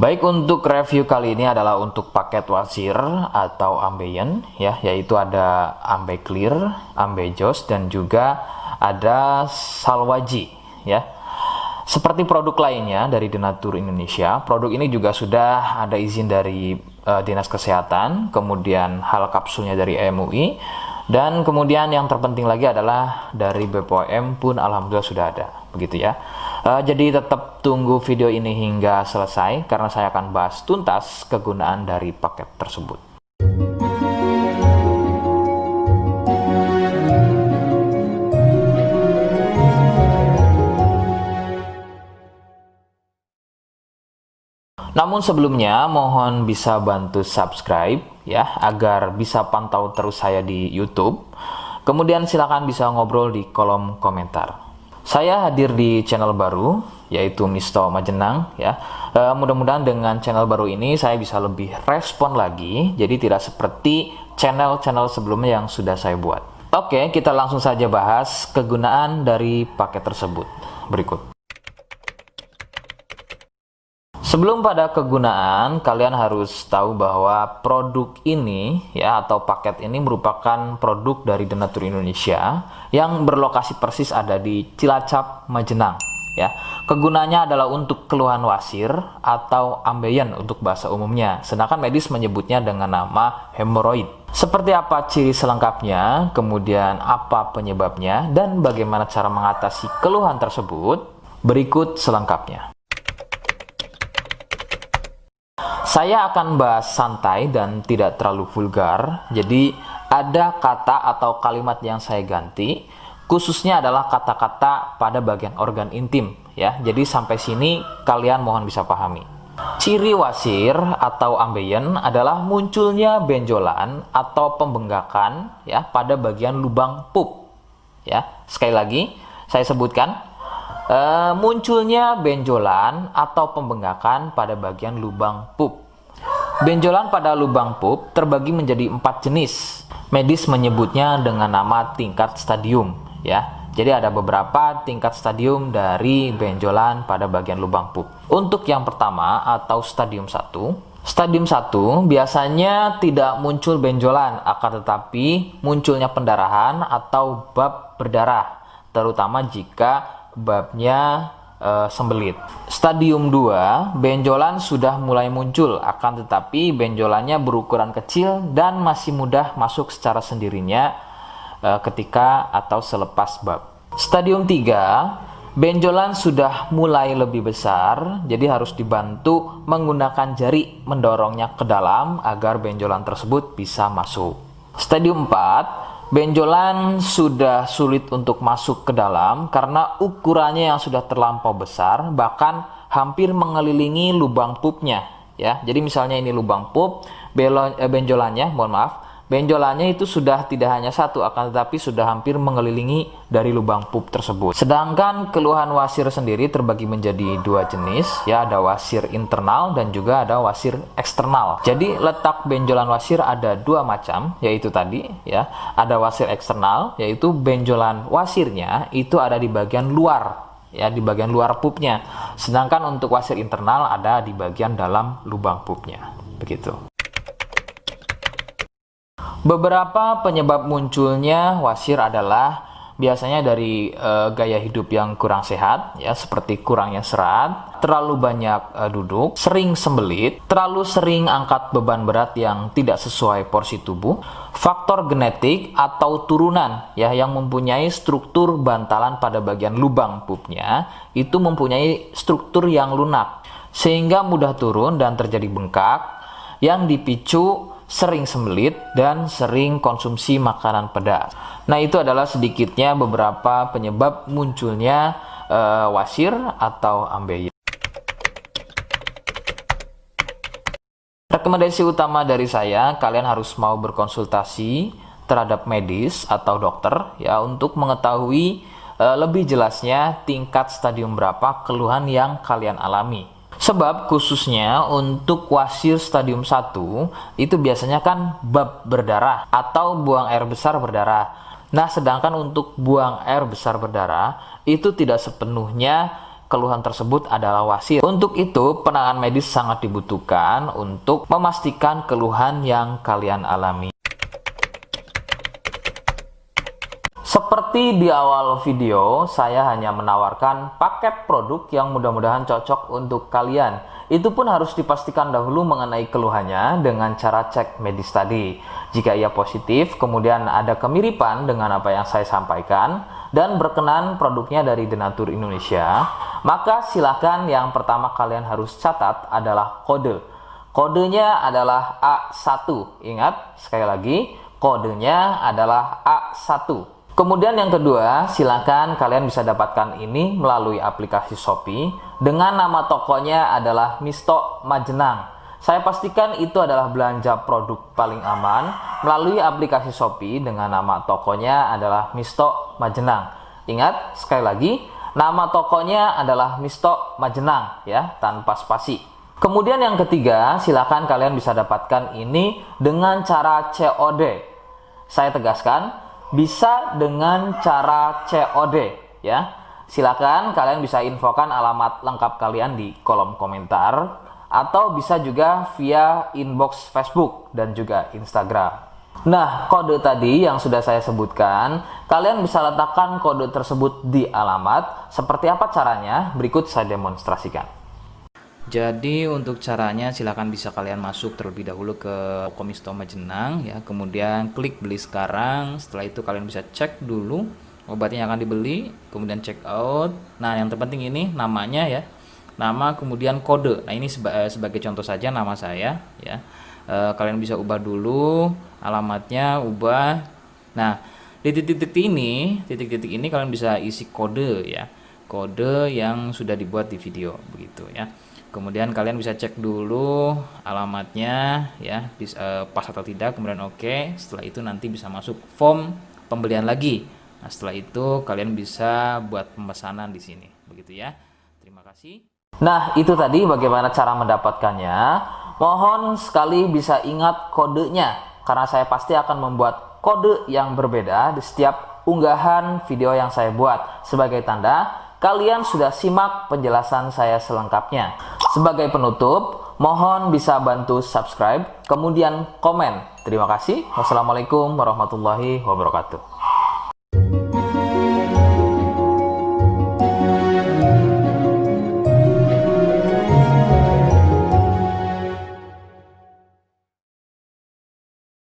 Baik, untuk review kali ini adalah untuk paket wasir atau ambeien ya, yaitu ada ambe clear, ambe jos, dan juga ada salwaji ya. Seperti produk lainnya dari Denatur Indonesia, produk ini juga sudah ada izin dari Dinas Kesehatan, kemudian hal kapsulnya dari MUI, dan kemudian yang terpenting lagi adalah dari BPOM pun alhamdulillah sudah ada, begitu ya. Jadi tetap tunggu video ini hingga selesai karena saya akan bahas tuntas kegunaan dari paket tersebut. Namun sebelumnya mohon bisa bantu subscribe ya agar bisa pantau terus saya di YouTube. Kemudian silakan bisa ngobrol di kolom komentar. Saya hadir di channel baru yaitu Misto Majenang ya. Mudah-mudahan dengan channel baru ini saya bisa lebih respon lagi, jadi tidak seperti channel-channel sebelumnya yang sudah saya buat. Oke, kita langsung saja bahas kegunaan dari paket tersebut berikut. Sebelum pada kegunaan, kalian harus tahu bahwa produk ini ya atau paket ini merupakan produk dari Denatur Indonesia yang berlokasi persis ada di Cilacap, Majenang ya. Kegunaannya adalah untuk keluhan wasir atau ambeien untuk bahasa umumnya, sedangkan medis menyebutnya dengan nama hemoroid. Seperti apa ciri selengkapnya, kemudian apa penyebabnya, dan bagaimana cara mengatasi keluhan tersebut, berikut selengkapnya. Saya akan bahas santai dan tidak terlalu vulgar, jadi ada kata atau kalimat yang saya ganti, khususnya adalah kata-kata pada bagian organ intim ya. Jadi sampai sini kalian mohon bisa pahami. Ciri wasir atau ambeien adalah munculnya benjolan atau pembengkakan ya pada bagian lubang pup ya. Sekali lagi saya sebutkan, munculnya benjolan atau pembengkakan pada bagian lubang pup. Benjolan pada lubang pup terbagi menjadi 4 jenis. Medis menyebutnya dengan nama tingkat stadium ya. Jadi ada beberapa tingkat stadium dari benjolan pada bagian lubang pup. Untuk yang pertama atau stadium 1, stadium 1 biasanya tidak muncul benjolan, akan tetapi munculnya pendarahan atau bab berdarah, terutama jika babnya sembelit. Stadium 2, benjolan sudah mulai muncul, akan tetapi benjolannya berukuran kecil dan masih mudah masuk secara sendirinya ketika atau selepas bab. Stadium 3, benjolan sudah mulai lebih besar, jadi harus dibantu menggunakan jari mendorongnya ke dalam agar benjolan tersebut bisa masuk. Stadium 4, benjolan sudah sulit untuk masuk ke dalam karena ukurannya yang sudah terlampau besar, bahkan hampir mengelilingi lubang pupnya ya. Jadi misalnya ini lubang pup, benjolannya itu sudah tidak hanya satu, akan tetapi sudah hampir mengelilingi dari lubang pup tersebut. Sedangkan keluhan wasir sendiri terbagi menjadi 2 jenis ya, ada wasir internal dan juga ada wasir eksternal. Jadi letak benjolan wasir ada 2 macam, yaitu tadi ya, ada wasir eksternal yaitu benjolan wasirnya itu ada di bagian luar ya, di bagian luar pupnya. Sedangkan untuk wasir internal ada di bagian dalam lubang pupnya. Begitu. Beberapa penyebab munculnya wasir adalah biasanya dari gaya hidup yang kurang sehat ya, seperti kurangnya serat, terlalu banyak duduk, sering sembelit, terlalu sering angkat beban berat yang tidak sesuai porsi tubuh, faktor genetik atau turunan ya yang mempunyai struktur bantalan pada bagian lubang pupnya itu mempunyai struktur yang lunak sehingga mudah turun dan terjadi bengkak yang dipicu sering sembelit dan sering konsumsi makanan pedas. Nah, itu adalah sedikitnya beberapa penyebab munculnya wasir atau ambeien. Rekomendasi utama dari saya, kalian harus mau berkonsultasi terhadap medis atau dokter ya untuk mengetahui lebih jelasnya tingkat stadium berapa keluhan yang kalian alami. Sebab khususnya untuk wasir stadium 1 itu biasanya kan bab berdarah atau buang air besar berdarah. Nah, sedangkan untuk buang air besar berdarah itu tidak sepenuhnya keluhan tersebut adalah wasit. Untuk itu, penanganan medis sangat dibutuhkan untuk memastikan keluhan yang kalian alami. Seperti di awal video, saya hanya menawarkan paket produk yang mudah-mudahan cocok untuk kalian. Itu pun harus dipastikan dahulu mengenai keluhannya dengan cara cek medis tadi. Jika ia positif, kemudian ada kemiripan dengan apa yang saya sampaikan, dan berkenan produknya dari Denatur Indonesia, maka silakan yang pertama kalian harus catat adalah kode. Kodenya adalah A1. Ingat, sekali lagi, kodenya adalah A1. Kemudian yang kedua, silakan kalian bisa dapatkan ini melalui aplikasi Shopee dengan nama tokonya adalah Misto Majenang. Saya pastikan itu adalah belanja produk paling aman melalui aplikasi Shopee dengan nama tokonya adalah Misto Majenang. Ingat, sekali lagi, nama tokonya adalah Misto Majenang ya, tanpa spasi. Kemudian yang ketiga, silakan kalian bisa dapatkan ini dengan cara COD. Saya tegaskan, bisa dengan cara COD ya. Silakan kalian bisa infokan alamat lengkap kalian di kolom komentar atau bisa juga via inbox Facebook dan juga Instagram. Nah, kode tadi yang sudah saya sebutkan, kalian bisa letakkan kode tersebut di alamat. Seperti apa caranya? Berikut saya demonstrasikan. Jadi untuk caranya silakan bisa kalian masuk terlebih dahulu ke toko Misto Majenang ya, kemudian klik beli sekarang. Setelah itu kalian bisa cek dulu obatnya yang akan dibeli, kemudian check out. Nah, yang terpenting ini namanya ya, nama kemudian kode. Nah, ini sebagai contoh saja nama saya ya. Kalian bisa ubah dulu alamatnya, ubah. Nah, di titik-titik ini kalian bisa isi kode ya, kode yang sudah dibuat di video begitu ya. Kemudian kalian bisa cek dulu alamatnya ya, pas atau tidak, kemudian oke. Setelah itu nanti bisa masuk form pembelian lagi. Nah, setelah itu kalian bisa buat pemesanan di sini begitu ya. Terima kasih. Nah, itu tadi bagaimana cara mendapatkannya. Mohon sekali bisa ingat kodenya, karena saya pasti akan membuat kode yang berbeda di setiap unggahan video yang saya buat sebagai tanda kalian sudah simak penjelasan saya selengkapnya. Sebagai penutup, mohon bisa bantu subscribe, kemudian komen. Terima kasih. Wassalamualaikum warahmatullahi wabarakatuh.